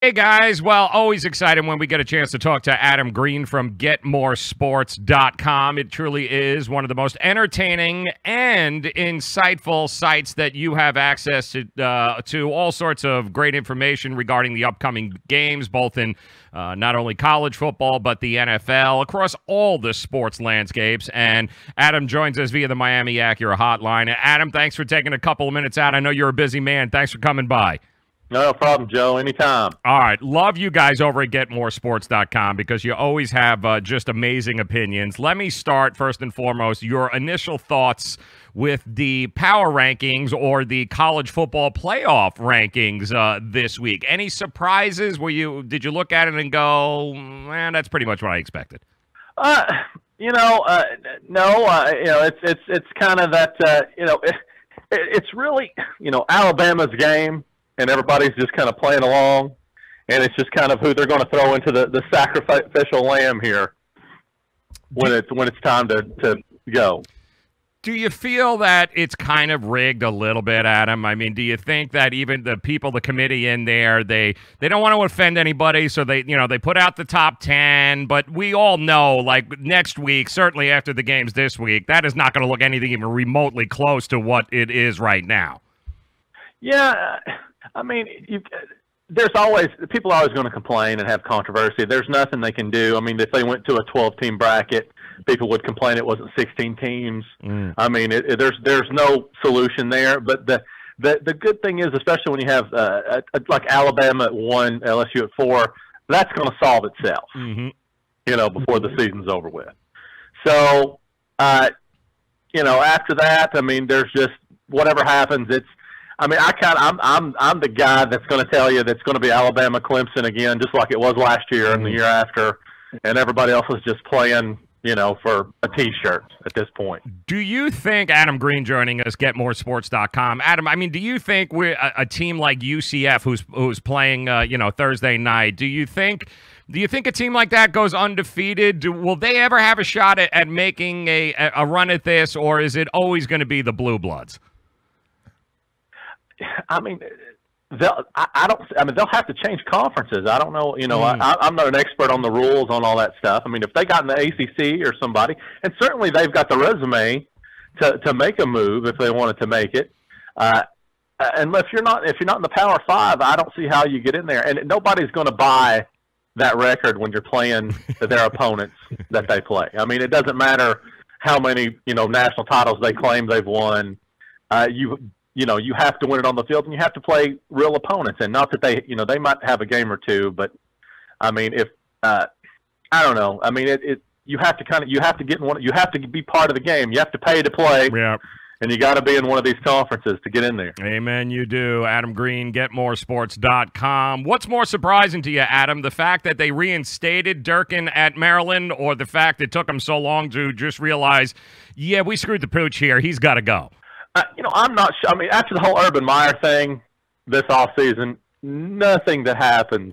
Hey guys, well, always excited when we get a chance to talk to Adam Green from GetMoreSports.com. It truly is one of the most entertaining and insightful sites that you have access to all sorts of great information regarding the upcoming games, both in not only college football, but the NFL, across all the sports landscapes. And Adam joins us via the Miami Acura hotline. Adam, thanks for taking a couple of minutes out. I know you're a busy man. Thanks for coming by. No problem, Joe. Anytime. All right. Love you guys over at GetMoreSports.com because you always have just amazing opinions. Let me start, first and foremost, your initial thoughts with the power rankings or the college football playoff rankings this week. Any surprises? Did you look at it and go, man, that's pretty much what I expected? No. It's kind of that. It's really Alabama's game. And everybody's just kind of playing along, and it's just kind of who they're going to throw into the sacrificial lamb here when it's time to go. Do you feel that it's kind of rigged a little bit, Adam? I mean, do you think that even the committee in there, they don't want to offend anybody, so they put out the top 10, but we all know, like, next week, certainly after the games this week, that is not going to look anything even remotely close to what it is right now. Yeah. I mean, people are always going to complain and have controversy. There's nothing they can do. I mean, if they went to a 12-team bracket, people would complain it wasn't 16 teams. I mean, there's no solution there. But the good thing is, especially when you have like Alabama at 1, LSU at 4, that's going to solve itself. Before the season's over with. So, after that, I mean, there's just whatever happens. I'm the guy that's going to tell you that's going to be Alabama Clemson again, just like it was last year and the year after, and everybody else is just playing, for a T-shirt at this point. Do you think, Adam Green joining us, GetMoreSports.com, Adam, I mean, do you think we're a team like UCF who's playing, Thursday night? Do you think a team like that goes undefeated? Will they ever have a shot at making a run at this, or is it always going to be the Blue Bloods? I mean, they'll have to change conferences. I don't know. I'm not an expert on the rules on all that stuff. I mean, if they got in the ACC or somebody, and certainly they've got the resume to make a move if they wanted to make it. And if you're not in the Power Five, I don't see how you get in there. And nobody's going to buy that record when you're playing their opponents that they play. I mean, it doesn't matter how many national titles they claim they've won. You have to win it on the field, and you have to play real opponents. And not that they might have a game or two, but I mean, I don't know. I mean, you have to get in one. You have to be part of the game. You have to pay to play. Yeah. And you got to be in one of these conferences to get in there. Amen, you do. Adam Green, GetMoreSports.com. What's more surprising to you, Adam, the fact that they reinstated Durkin at Maryland, or the fact it took them so long to just realize, yeah, we screwed the pooch here. He's got to go. I'm not sure. I mean, after the whole Urban Meyer thing this offseason, nothing that happens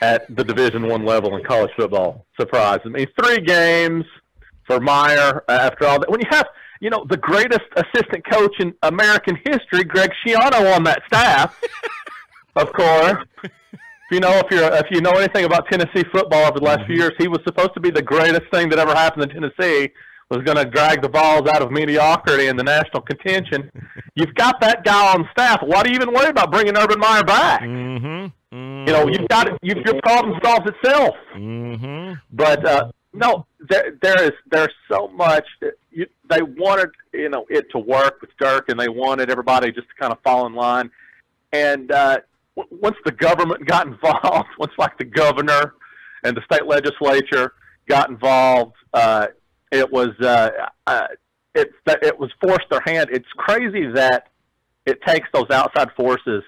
at the Division I level in college football surprised me. 3 games for Meyer after all that. When you have, the greatest assistant coach in American history, Greg Schiano, on that staff, of course. If you know anything about Tennessee football over the last few years, he was supposed to be the greatest thing that ever happened in Tennessee. Was going to drag the balls out of mediocrity in the national contention. You've got that guy on staff. Why do you even worry about bringing Urban Meyer back? You've got it. Your problem solves itself. But no, there's so much. They wanted it to work with Dirk, and they wanted everybody just to kind of fall in line. And once the government got involved, once like the governor and the state legislature got involved. It was forced their hand. It's crazy that it takes those outside forces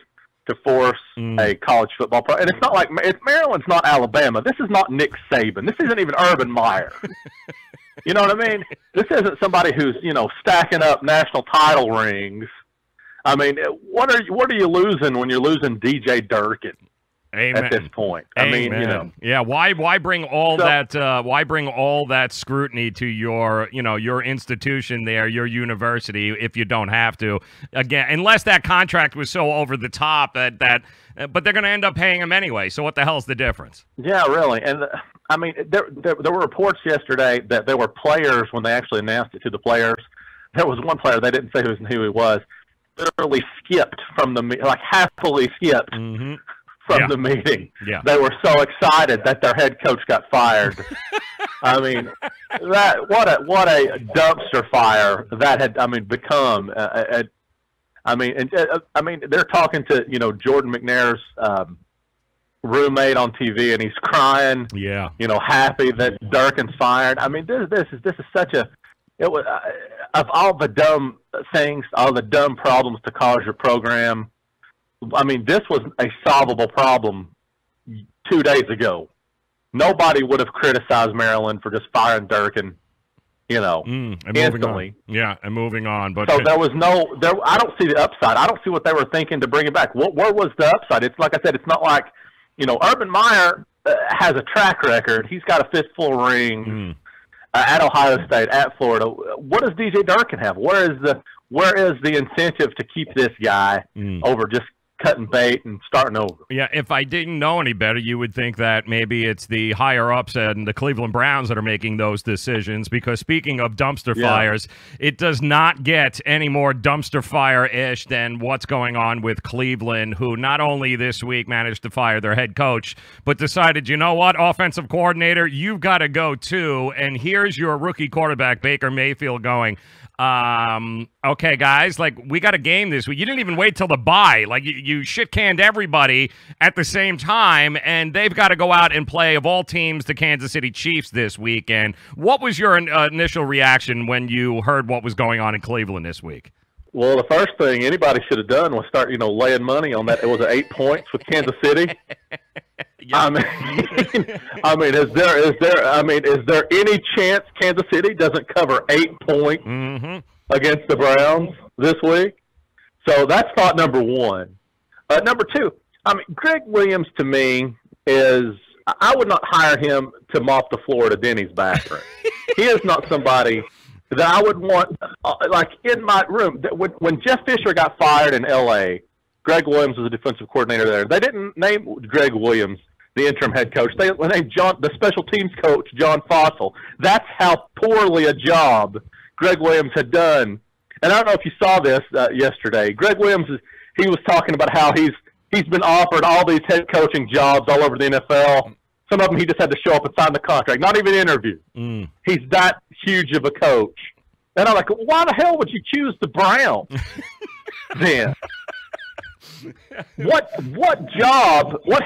to force a college football pro. And it's not like Maryland's not Alabama. This is not Nick Saban. This isn't even Urban Meyer. You know what I mean? This isn't somebody who's stacking up national title rings. I mean, what are you losing when you're losing DJ Durkin? Amen. at this point. Amen. I mean, yeah. Why bring all that? Why bring all that scrutiny to your institution there, your university, if you don't have to? Again, unless that contract was so over the top but they're going to end up paying him anyway. So what the hell's the difference? Yeah, really. And I mean, there were reports yesterday that there were players when they actually announced it to the players. There was one player, they didn't say who he was, literally skipped from the happily skipped from the meeting. Yeah. They were so excited that their head coach got fired. I mean, what a dumpster fire that had become. I mean, they're talking to Jordan McNair's roommate on TV, and he's crying. Yeah, happy that Durkin's fired. I mean, this is such a. It was of all the dumb things, all the dumb problems to cause your program. I mean, this was a solvable problem 2 days ago. Nobody would have criticized Maryland for just firing Durkin, and instantly. And moving on. But so there was I don't see the upside. I don't see what they were thinking to bring it back. Where was the upside? It's like I said, it's not like, Urban Meyer has a track record. He's got a fistful of rings. At Ohio State, at Florida. What does DJ Durkin have? Where is the incentive to keep this guy over just cutting bait and starting over? Yeah, if I didn't know any better, you would think that maybe it's the higher ups and the Cleveland Browns that are making those decisions, because speaking of dumpster fires, it does not get any more dumpster fire-ish than what's going on with Cleveland, who not only this week managed to fire their head coach, but decided, you know what, offensive coordinator, you've got to go too, and here's your rookie quarterback, Baker Mayfield, going, okay, guys, we got a game this week. You didn't even wait till the bye. You shit-canned everybody at the same time, and they've got to go out and play, of all teams, the Kansas City Chiefs this weekend. What was your initial reaction when you heard what was going on in Cleveland this week? Well, the first thing anybody should have done was start, laying money on that. It was 8 points with Kansas City. I mean, is there any chance Kansas City doesn't cover 8 points against the Browns this week? So that's thought number one. Number two, Greg Williams to me is, I would not hire him to mop the floor at a Denny's bathroom. He is not somebody that I would want, in my room. When Jeff Fisher got fired in L.A., Greg Williams was a defensive coordinator there. They didn't name Greg Williams the interim head coach. They named the special teams coach, John Fossil. That's how poorly a job Greg Williams had done. And I don't know if you saw this yesterday. Greg Williams, he was talking about how he's been offered all these head coaching jobs all over the NFL. Some of them he just had to show up and sign the contract, not even interview. He's that huge of a coach. And I'm like, why the hell would you choose the Browns then? What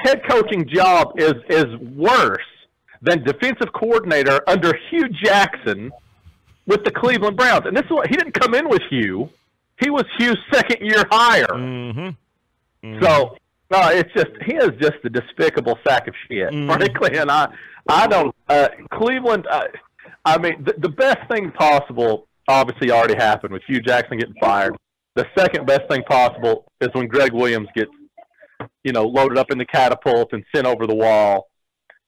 head coaching job is worse than defensive coordinator under Hugh Jackson with the Cleveland Browns? And this is what, he didn't come in with Hugh. He was Hugh's second year hire. So it's just, he is just a despicable sack of shit, frankly. And I don't Cleveland. The best thing possible obviously already happened with Hugh Jackson getting fired. The second best thing possible is when Greg Williams gets, loaded up in the catapult and sent over the wall.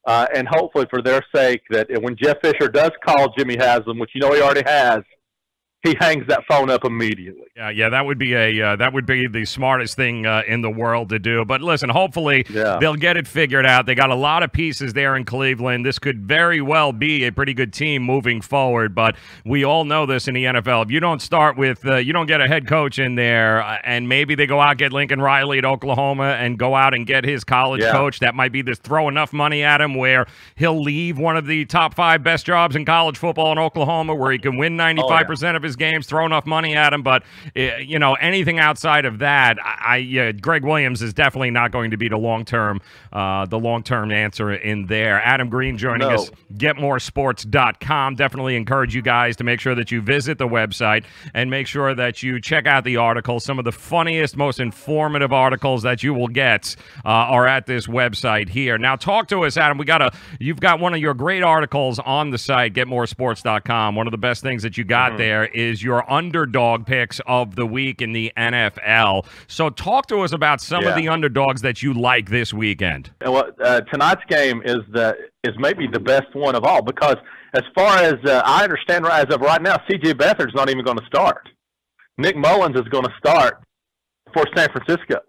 And hopefully for their sake that when Jeff Fisher does call Jimmy Haslam, which he already has, he hangs that phone up immediately. Yeah, that would be the smartest thing in the world to do. But listen, hopefully they'll get it figured out. They got a lot of pieces there in Cleveland. This could very well be a pretty good team moving forward. But we all know this in the NFL. If you don't start with, you don't get a head coach in there, and maybe they go out get Lincoln Riley at Oklahoma and go out and get his college coach. That might be this throw enough money at him where he'll leave one of the top 5 best jobs in college football in Oklahoma, where he can win 95% of his games, throw enough money at him. But anything outside of that, Greg Williams is definitely not going to be the long-term answer in there. Adam Green joining us, getmoresports.com. Definitely encourage you guys to make sure that you visit the website and make sure that you check out the articles. Some of the funniest, most informative articles that you will get are at this website here. Now, talk to us, Adam. You've got one of your great articles on the site, getmoresports.com. One of the best things that you got there is your underdog picks of the week in the NFL. So talk to us about some of the underdogs that you like this weekend. Well, tonight's game is maybe the best one of all, because as far as I understand, as of right now, C.J. Beathard's not even going to start. Nick Mullins is going to start for San Francisco.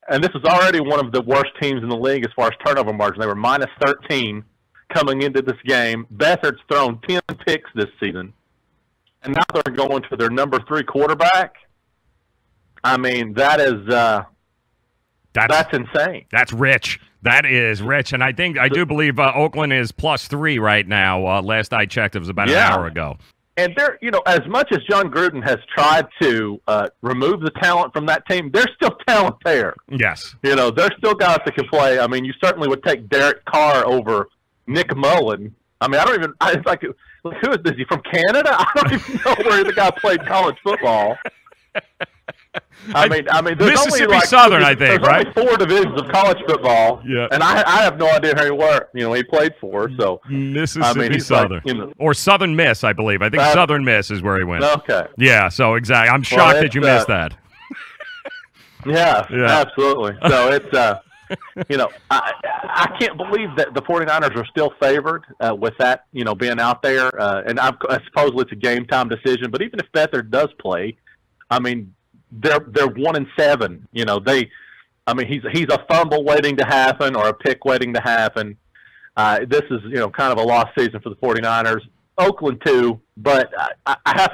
And this is already one of the worst teams in the league as far as turnover margin. They were minus 13 coming into this game. Beathard's thrown 10 picks this season. And now they're going to their number 3 quarterback. I mean, that's insane. That's rich. That is rich. And I do believe Oakland is +3 right now. Last I checked, it was about an hour ago. And they're, as much as John Gruden has tried to remove the talent from that team, there's still talent there. Yes. There's still guys that can play. I mean, you certainly would take Derek Carr over Nick Mullen. I mean, it's like, who is he, from Canada? I don't even know where the guy played college football. I mean, there's Mississippi only Southern, I think, right? Only 4 divisions of college football, and I have no idea who he played for. So Mississippi Southern, or Southern Miss, I believe. I think Southern Miss is where he went. Okay. Yeah. So exactly, I'm shocked that you missed that. Yeah, absolutely. So it's I can't believe that the 49ers are still favored with that being out there, and I suppose it's a game time decision. But even if Beathard does play, I mean, they're 1-7. He's a fumble waiting to happen or a pick waiting to happen. This is kind of a lost season for the 49ers. Oakland too, but I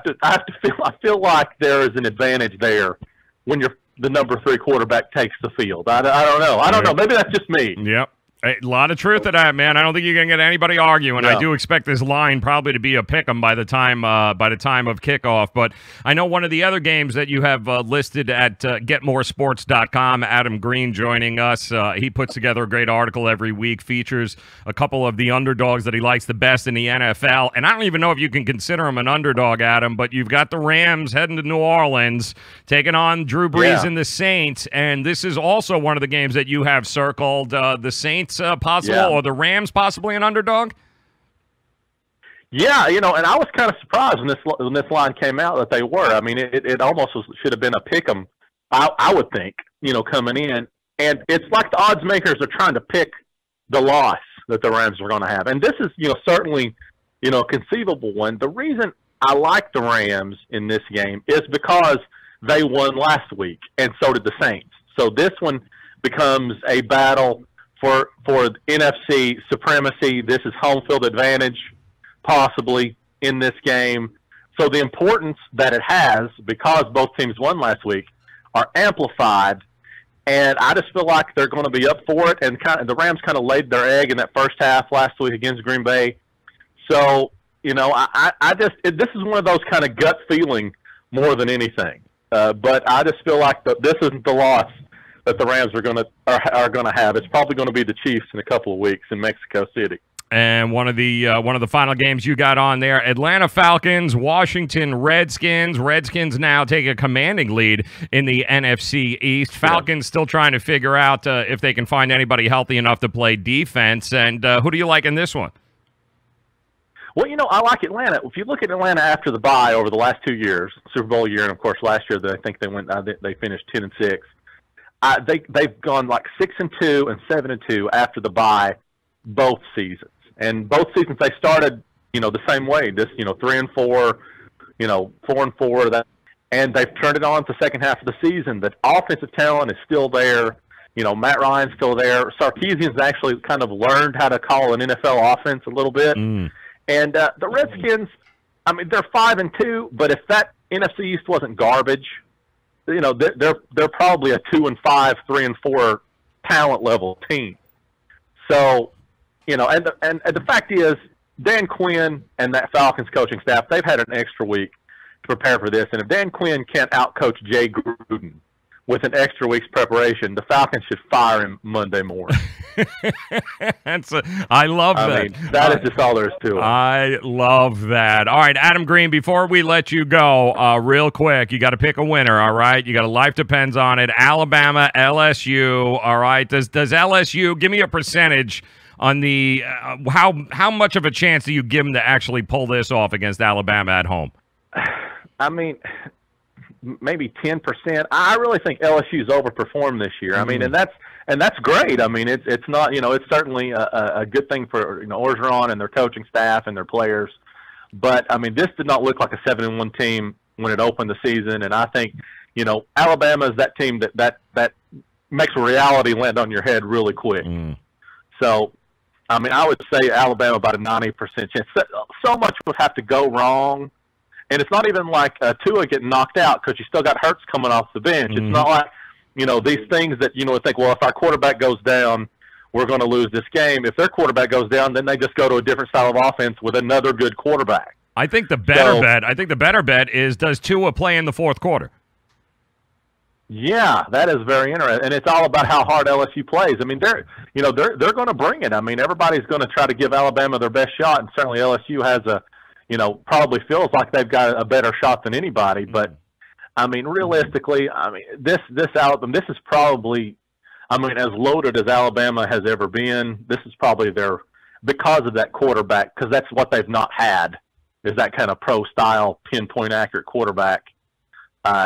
feel like there is an advantage there when the number 3 quarterback takes the field. I don't know. I don't know. Maybe that's just me. Yep. A lot of truth to that, man. I don't think you're gonna get anybody arguing. No. I do expect this line probably to be a pick'em by the time of kickoff. But I know one of the other games that you have listed at GetMoreSports.com. Adam Green joining us. He puts together a great article every week. Features a couple of the underdogs that he likes the best in the NFL. And I don't even know if you can consider him an underdog, Adam. But you've got the Rams heading to New Orleans, taking on Drew Brees and the Saints. And this is also one of the games that you have circled. The Saints. Possible, or the Rams possibly an underdog? Yeah, and I was kind of surprised when this line came out that they were. I mean, it almost should have been a pick 'em, I would think, coming in. And it's like the odds makers are trying to pick the loss that the Rams are going to have. And this is, certainly, a conceivable one. The reason I like the Rams in this game is because they won last week, and so did the Saints. So this one becomes a battle for NFC supremacy. This is home field advantage, possibly, in this game. So the importance that it has, because both teams won last week, are amplified. And I just feel like they're going to be up for it. And the Rams kind of laid their egg in that first half last week against Green Bay. So, this is one of those kind of gut feeling more than anything. But I just feel like this isn't the loss that the Rams are going to have. It's probably going to be the Chiefs in a couple of weeks in Mexico City. And one of the final games you got on there, Atlanta Falcons, Washington Redskins. Redskins now take a commanding lead in the NFC East. Falcons still trying to figure out if they can find anybody healthy enough to play defense. And who do you like in this one? Well, I like Atlanta. If you look at Atlanta after the bye over the last 2 years, Super Bowl year, and of course last year I think they finished 10-6. They've gone like 6-2 and 7-2 after the bye both seasons, and both seasons they started the same way. This 3-4, 4-4. And they've turned it on to the second half of the season. The offensive talent is still there. Matt Ryan's still there. Sarkisian's actually kind of learned how to call an NFL offense a little bit. And the Redskins, I mean, they're 5-2, but if that NFC East wasn't garbage, they're probably a 2-5, 3-4 talent level team. So, and the fact is, Dan Quinn and that Falcons coaching staff, they've had an extra week to prepare for this. And if Dan Quinn can't outcoach Jay Gruden with an extra week's preparation, the Falcons should fire him Monday morning. I love that. I mean, that is just all there is to it. I love that. All right, Adam Green, before we let you go, real quick, you got to pick a winner, all right? You got a life depends on it. Alabama, LSU, all right? Does LSU, give me a percentage on the how much of a chance do you give them to actually pull this off against Alabama at home? I mean, maybe 10%. I really think LSU's overperformed this year. I mean, and that's great. I mean, it's not, it's certainly a good thing for, Orgeron and their coaching staff and their players. But I mean, this did not look like a 7-1 team when it opened the season. And I think, Alabama is that team that makes reality land on your head really quick. So, I mean, I would say Alabama about a 90% chance. So much would have to go wrong. And it's not even like Tua getting knocked out because you still got Hurts coming off the bench. It's not like, these things that, think, well, if our quarterback goes down, we're going to lose this game. If their quarterback goes down, then they just go to a different style of offense with another good quarterback. I think the better bet is, does Tua play in the fourth quarter? Yeah, that is very interesting, and it's all about how hard LSU plays. I mean, they're going to bring it. I mean, everybody's going to try to give Alabama their best shot, and certainly LSU has probably feels like they've got a better shot than anybody. But I mean, realistically, I mean, this is probably, I mean, as loaded as Alabama has ever been. This is probably because of that quarterback, because that's what they've not had, is that kind of pro style pinpoint accurate quarterback.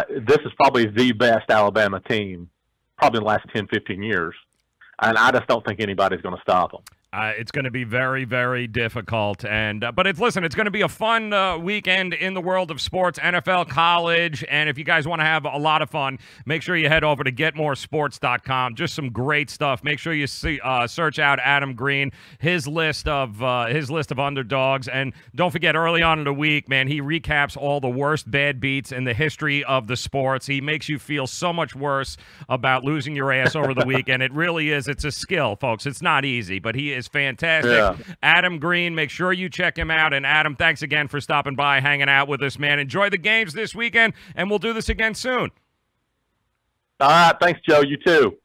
This is probably the best Alabama team probably in the last 10, 15 years. And I just don't think anybody's going to stop them. It's going to be very, very difficult, but it's going to be a fun weekend in the world of sports, NFL, college, and if you guys want to have a lot of fun, make sure you head over to getmoresports.com. Just some great stuff. Make sure you search out Adam Green, his list of underdogs, and don't forget, early on in the week, man, he recaps all the worst bad beats in the history of the sports. He makes you feel so much worse about losing your ass over the weekend. It really is. It's a skill, folks. It's not easy, but he is fantastic. Yeah. Adam Green, make sure you check him out. And Adam, thanks again for stopping by, hanging out with us, man. Enjoy the games this weekend, and we'll do this again soon. All right. Thanks, Joe. You too.